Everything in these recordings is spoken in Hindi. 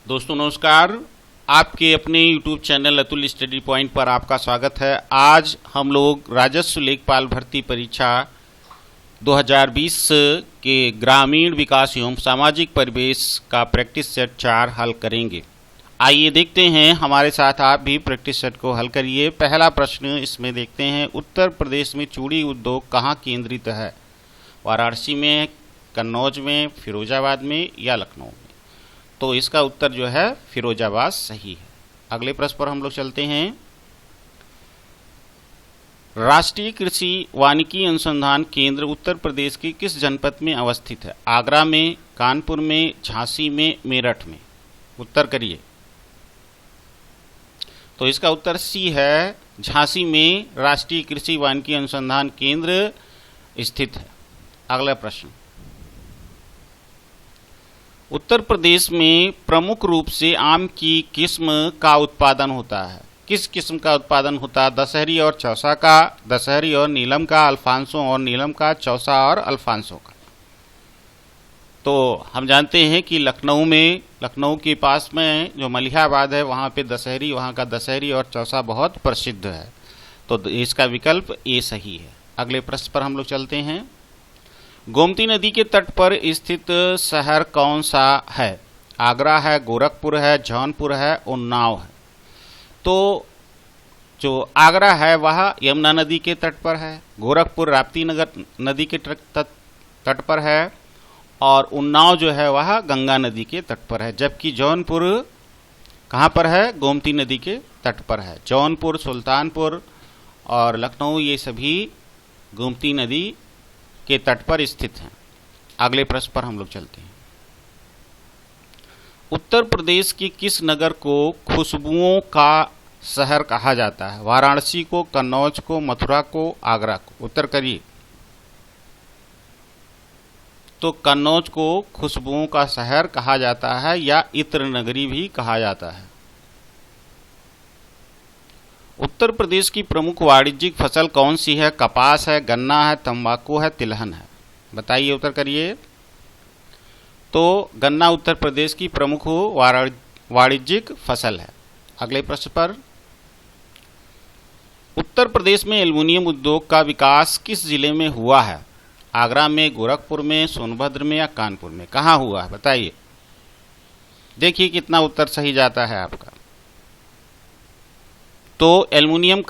दोस्तों नमस्कार। आपके अपने YouTube channel Atul study point पर आपका स्वागत है। आज हम लोग राजस्व लेखपाल भर्ती परीक्षा 2020 के ग्रामीण विकास एवं सामाजिक परिवेश का प्रैक्टिस सेट 4 हल करेंगे। आइए देखते हैं, हमारे साथ आप भी प्रैक्टिस सेट को हल करिए। पहला प्रश्न इसमें देखते हैं, उत्तर प्रदेश में चूड़ी उद्योग कहाँ केंद्रित है? वाराणसी में, कन्नौज में, फिरोजाबाद में या लखनऊ में? तो इसका उत्तर जो है फिरोजाबाद सही है। अगले प्रश्न पर हम लोग चलते हैं। राष्ट्रीय कृषि वानिकी अनुसंधान केंद्र उत्तर प्रदेश के किस जनपद में अवस्थित है? आगरा में, कानपुर में, झांसी में, मेरठ में? उत्तर करिए। तो इसका उत्तर सी है, झांसी में राष्ट्रीय कृषि वानिकी अनुसंधान केंद्र स्थित है। अगला प्रश्न, उत्तर प्रदेश में प्रमुख रूप से आम की किस्म का उत्पादन होता है। किस किस्म का उत्पादन होता है? दशहरी और चौसा का, दशहरी और नीलम का, अल्फांसो और नीलम का, चौसा और अल्फांसो का। तो हम जानते हैं कि लखनऊ के पास में जो मलिहाबाद है वहाँ पे दशहरी, वहाँ का दशहरी और चौसा बहुत प्रसिद्ध है। तो इसका विकल्प ए सही है। अगले प्रश्न पर हम लोग चलते हैं। गोमती नदी के तट पर स्थित शहर कौन सा है? आगरा है, गोरखपुर है, जौनपुर है, उन्नाव है? तो जो आगरा है वह यमुना नदी के तट पर है, गोरखपुर राप्ती नदी के तट पर है और उन्नाव जो है वह गंगा नदी के तट पर है। जबकि जौनपुर कहाँ पर है? गोमती नदी के तट पर है। जौनपुर, सुल्तानपुर और लखनऊ ये सभी गोमती नदी के तट पर स्थित हैं। अगले प्रश्न पर हम लोग चलते हैं। उत्तर प्रदेश के किस नगर को खुशबुओं का शहर कहा जाता है? वाराणसी को, कन्नौज को, मथुरा को, आगरा को? उत्तर करिए। तो कन्नौज को खुशबुओं का शहर कहा जाता है या इत्र नगरी भी कहा जाता है। उत्तर प्रदेश की प्रमुख वाणिज्यिक फसल कौन सी है? कपास है, गन्ना है, तंबाकू है, तिलहन है? बताइए, उत्तर करिए। तो गन्ना उत्तर प्रदेश की प्रमुख वाणिज्यिक फसल है। अगले प्रश्न पर, उत्तर प्रदेश में एल्युमिनियम उद्योग का विकास किस जिले में हुआ है? आगरा में, गोरखपुर में, सोनभद्र में या कानपुर में? कहाँ हुआ है बताइए। देखिए कितना उत्तर सही जाता है आपका। तो एल्युमिनियम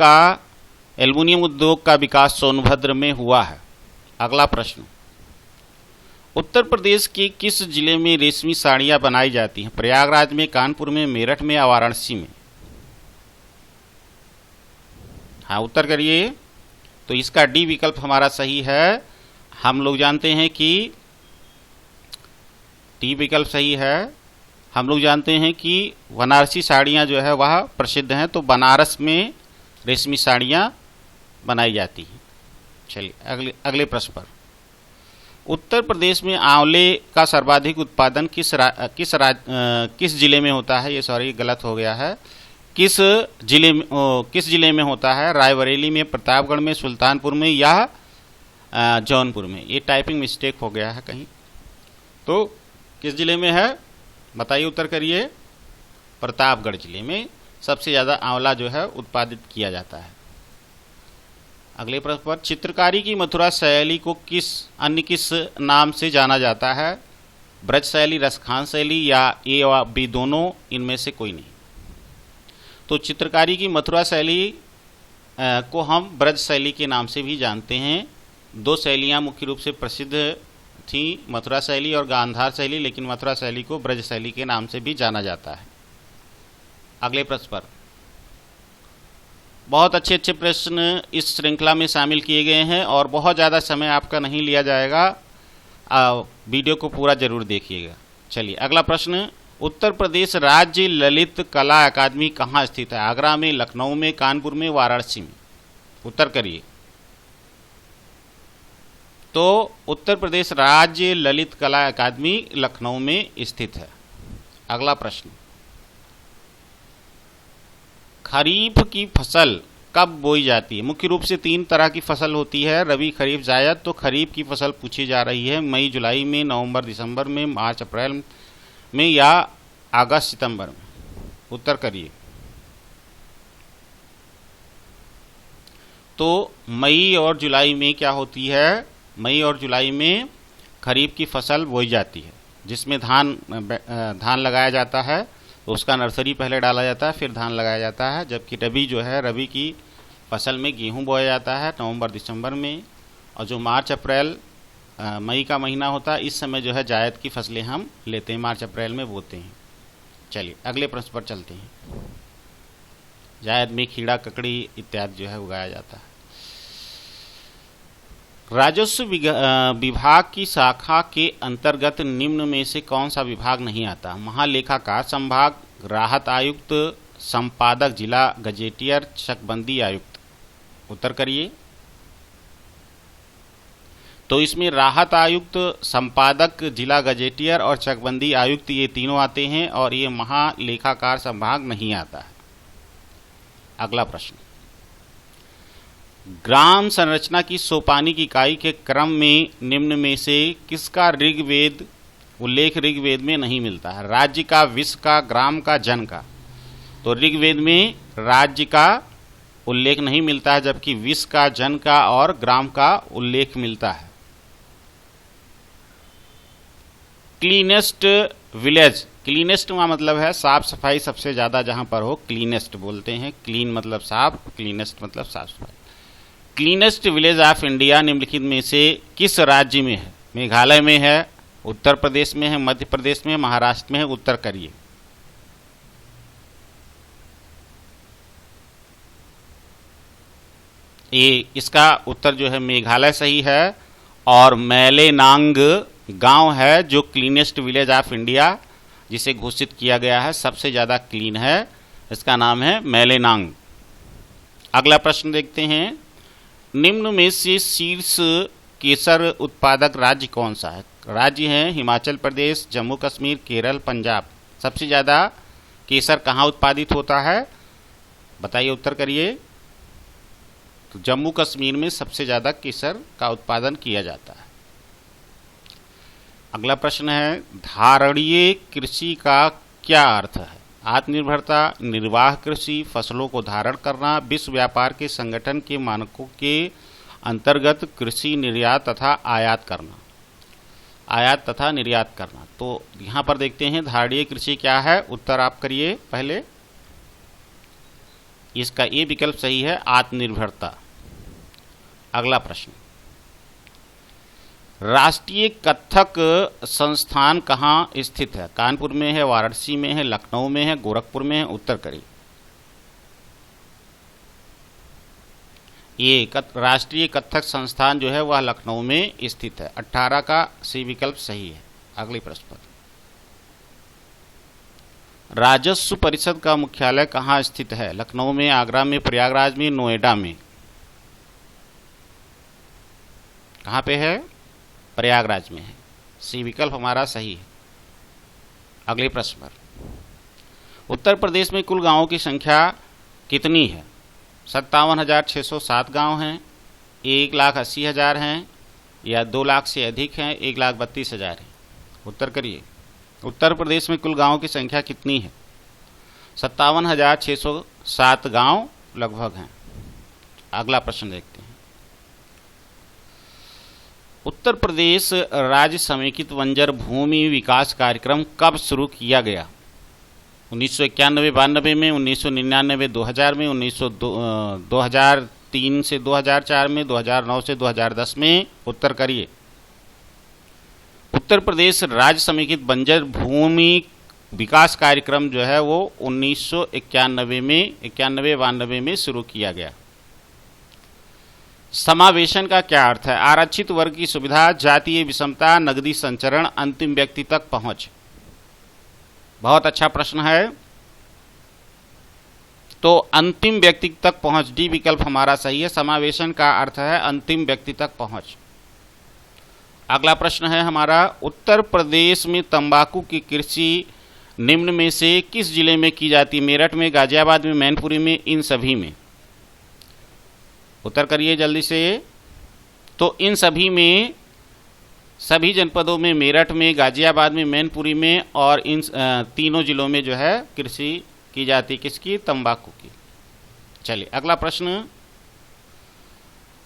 उद्योग का विकास सोनभद्र में हुआ है। अगला प्रश्न, उत्तर प्रदेश के किस जिले में रेशमी साड़ियां बनाई जाती हैं? प्रयागराज में, कानपुर में, मेरठ में या वाराणसी में? हाँ, उत्तर करिए। तो इसका डी विकल्प हमारा सही है। हम लोग जानते हैं कि डी विकल्प सही है। हम लोग जानते हैं कि बनारसी साड़ियाँ जो है वह प्रसिद्ध हैं, तो बनारस में रेशमी साड़ियाँ बनाई जाती हैं। चलिए अगले प्रश्न पर, उत्तर प्रदेश में आंवले का सर्वाधिक उत्पादन किस जिले में होता है? ये सॉरी गलत हो गया है। किस जिले में होता है? रायबरेली में, प्रतापगढ़ में, सुल्तानपुर में या जौनपुर में? ये टाइपिंग मिस्टेक हो गया है कहीं। तो किस जिले में है बताइए, उत्तर करिए। प्रतापगढ़ जिले में सबसे ज़्यादा आंवला जो है उत्पादित किया जाता है। अगले प्रश्न पर, चित्रकारी की मथुरा शैली को किस नाम से जाना जाता है? ब्रज शैली, रसखान शैली या ए व बी दोनों? इनमें से कोई नहीं। तो चित्रकारी की मथुरा शैली को हम ब्रज शैली के नाम से भी जानते हैं। 2 शैलियाँ मुख्य रूप से प्रसिद्ध थी, मथुरा शैली और गांधार शैली, लेकिन मथुरा शैली को ब्रज शैली के नाम से भी जाना जाता है। अगले प्रश्न पर, बहुत अच्छे प्रश्न इस श्रृंखला में शामिल किए गए हैं और बहुत ज़्यादा समय आपका नहीं लिया जाएगा। वीडियो को पूरा जरूर देखिएगा। चलिए अगला प्रश्न, उत्तर प्रदेश राज्य ललित कला अकादमी कहाँ स्थित है? आगरा में, लखनऊ में, कानपुर में, वाराणसी में? उत्तर करिए। तो उत्तर प्रदेश राज्य ललित कला अकादमी लखनऊ में स्थित है। अगला प्रश्न, खरीफ की फसल कब बोई जाती है? मुख्य रूप से 3 तरह की फसल होती है, रबी, खरीफ, जायद। तो खरीफ की फसल पूछी जा रही है। मई जुलाई में, नवंबर दिसंबर में, मार्च अप्रैल में या अगस्त सितंबर में। उत्तर करिए। तो मई और जुलाई में क्या होती है? मई और जुलाई में खरीफ की फसल बोई जाती है, जिसमें धान लगाया जाता है। तो उसका नर्सरी पहले डाला जाता है, फिर धान लगाया जाता है। जबकि रबी जो है, रबी की फसल में गेहूं बोया जाता है नवंबर दिसंबर में। और जो मार्च अप्रैल मई का महीना होता है, इस समय जो है जायद की फसलें हम लेते हैं, मार्च अप्रैल में बोते हैं। चलिए अगले प्रश्न पर चलते हैं। जायद में खीरा, ककड़ी इत्यादि जो है उगाया जाता है। राजस्व विभाग की शाखा के अंतर्गत निम्न में से कौन सा विभाग नहीं आता? महालेखाकार संभाग, राहत आयुक्त, संपादक जिला गजेटियर, चकबंदी आयुक्त। उत्तर करिए। तो इसमें राहत आयुक्त, संपादक जिला गजेटियर और चकबंदी आयुक्त ये तीनों आते हैं, और ये महालेखाकार संभाग नहीं आता है। अगला प्रश्न, ग्राम संरचना की सोपानिक इकाई के क्रम में निम्न में से किसका ऋग्वेद उल्लेख ऋग्वेद में नहीं मिलता है? राज्य का, विश्व का, ग्राम का, जन का। तो ऋग्वेद में राज्य का उल्लेख नहीं मिलता है, जबकि विश्व का, जन का और ग्राम का उल्लेख मिलता है। क्लीनेस्ट विलेज, क्लीनेस्ट का मतलब है साफ सफाई सबसे ज्यादा जहां पर हो, क्लीनेस्ट बोलते हैं। क्लीन मतलब साफ, क्लीनेस्ट मतलब साफ सफाई। क्लीनेस्ट विलेज ऑफ इंडिया निम्नलिखित में से किस राज्य में है? मेघालय में है, उत्तर प्रदेश में है, मध्य प्रदेश में, महाराष्ट्र में है। उत्तर करिए। ये इसका उत्तर जो है मेघालय सही है। और मैलेनांग गांव है जो क्लीनेस्ट विलेज ऑफ इंडिया जिसे घोषित किया गया है, सबसे ज्यादा क्लीन है, इसका नाम है मैलेनांग। अगला प्रश्न देखते हैं। निम्न में से शीर्ष केसर उत्पादक राज्य कौन सा है? राज्य हैं हिमाचल प्रदेश, जम्मू कश्मीर, केरल, पंजाब। सबसे ज्यादा केसर कहाँ उत्पादित होता है? बताइए, उत्तर करिए। तो जम्मू कश्मीर में सबसे ज्यादा केसर का उत्पादन किया जाता है। अगला प्रश्न है, धारणीय कृषि का क्या अर्थ है? आत्मनिर्भरता, निर्वाह कृषि, फसलों को धारण करना, विश्व व्यापार के संगठन के मानकों के अंतर्गत कृषि निर्यात तथा आयात करना, आयात तथा निर्यात करना। तो यहां पर देखते हैं धारणीय कृषि क्या है। उत्तर आप करिए पहले। इसका ये विकल्प सही है, आत्मनिर्भरता। अगला प्रश्न, राष्ट्रीय कथक संस्थान कहाँ स्थित है? कानपुर में है, वाराणसी में है, लखनऊ में है, गोरखपुर में है। उत्तर करिए। ये राष्ट्रीय कथक संस्थान जो है वह लखनऊ में स्थित है। 18 का सी विकल्प सही है। अगले प्रश्न पर, राजस्व परिषद का मुख्यालय कहाँ स्थित है? लखनऊ में, आगरा में, प्रयागराज में, नोएडा में। कहाँ पे है? प्रयागराज में है। सी विकल्प हमारा सही है। अगले प्रश्न पर, उत्तर प्रदेश में कुल गांवों की संख्या कितनी है? 57,607 गांव हैं, 1,80,000 हैं, या 2 लाख से अधिक हैं, 1,32,000 हैं। उत्तर करिए। उत्तर प्रदेश में कुल गांवों की संख्या कितनी है? 57,607 गांव लगभग हैं। अगला प्रश्न देखते हैं। उत्तर प्रदेश राज्य समेकित बंजर भूमि विकास कार्यक्रम कब शुरू किया गया? 1991-92 में, 1999-2000 में, 2003 से 2004 में, 2009 से 2010 में। उत्तर करिए। उत्तर प्रदेश राज्य समेकित बंजर भूमि विकास कार्यक्रम जो है वो 1991 में, 91-92 में शुरू किया गया। समावेशन का क्या अर्थ है? आरक्षित वर्ग की सुविधा, जातीय विषमता, नगदी संचरण, अंतिम व्यक्ति तक पहुंच। बहुत अच्छा प्रश्न है। तो अंतिम व्यक्ति तक पहुंच, डी विकल्प हमारा सही है। समावेशन का अर्थ है अंतिम व्यक्ति तक पहुंच। अगला प्रश्न है हमारा, उत्तर प्रदेश में तंबाकू की कृषि निम्न में से किस जिले में की जाती है? मेरठ में, गाजियाबाद में, मैनपुरी में, इन सभी में। उत्तर करिए जल्दी से। तो इन सभी में सभी जनपदों में, मेरठ में, गाजियाबाद में, मैनपुरी में और इन तीनों जिलों में जो है कृषि की जाती है। किसकी? तंबाकू की। चलिए अगला प्रश्न,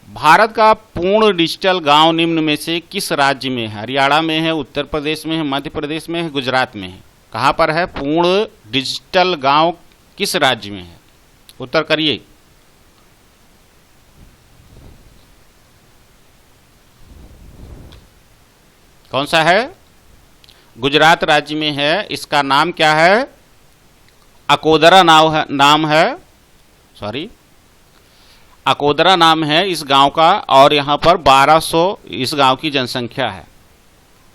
भारत का पूर्ण डिजिटल गांव निम्न में से किस राज्य में है? हरियाणा में है, उत्तर प्रदेश में है, मध्य प्रदेश में है, गुजरात में है? कहां पर है पूर्ण डिजिटल गांव? किस राज्य में है? उत्तर करिए। कौन सा है? गुजरात राज्य में है। इसका नाम क्या है? अकोदरा नाम है, सॉरी, अकोदरा नाम है इस गांव का, और यहां पर 1200 इस गांव की जनसंख्या है।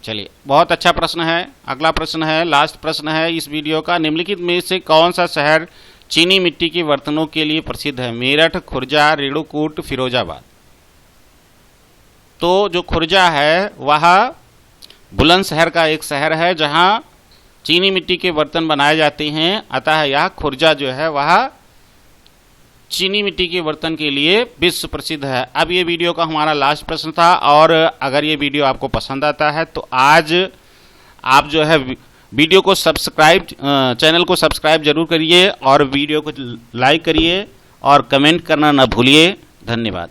चलिए बहुत अच्छा प्रश्न है। अगला प्रश्न है, लास्ट प्रश्न है इस वीडियो का, निम्नलिखित में से कौन सा शहर चीनी मिट्टी के बर्तनों के लिए प्रसिद्ध है? मेरठ, खुर्जा, रेणुकूट, फिरोजाबाद? तो जो खुर्जा है वह बुलंदशहर का एक शहर है जहां चीनी मिट्टी के बर्तन बनाए जाते हैं, अतः यह खुर्जा जो है वह चीनी मिट्टी के बर्तन के लिए विश्व प्रसिद्ध है। अब ये वीडियो का हमारा लास्ट प्रश्न था, और अगर ये वीडियो आपको पसंद आता है तो आज आप जो है वीडियो को सब्सक्राइब, चैनल को सब्सक्राइब जरूर करिए और वीडियो को लाइक करिए और कमेंट करना न भूलिए। धन्यवाद।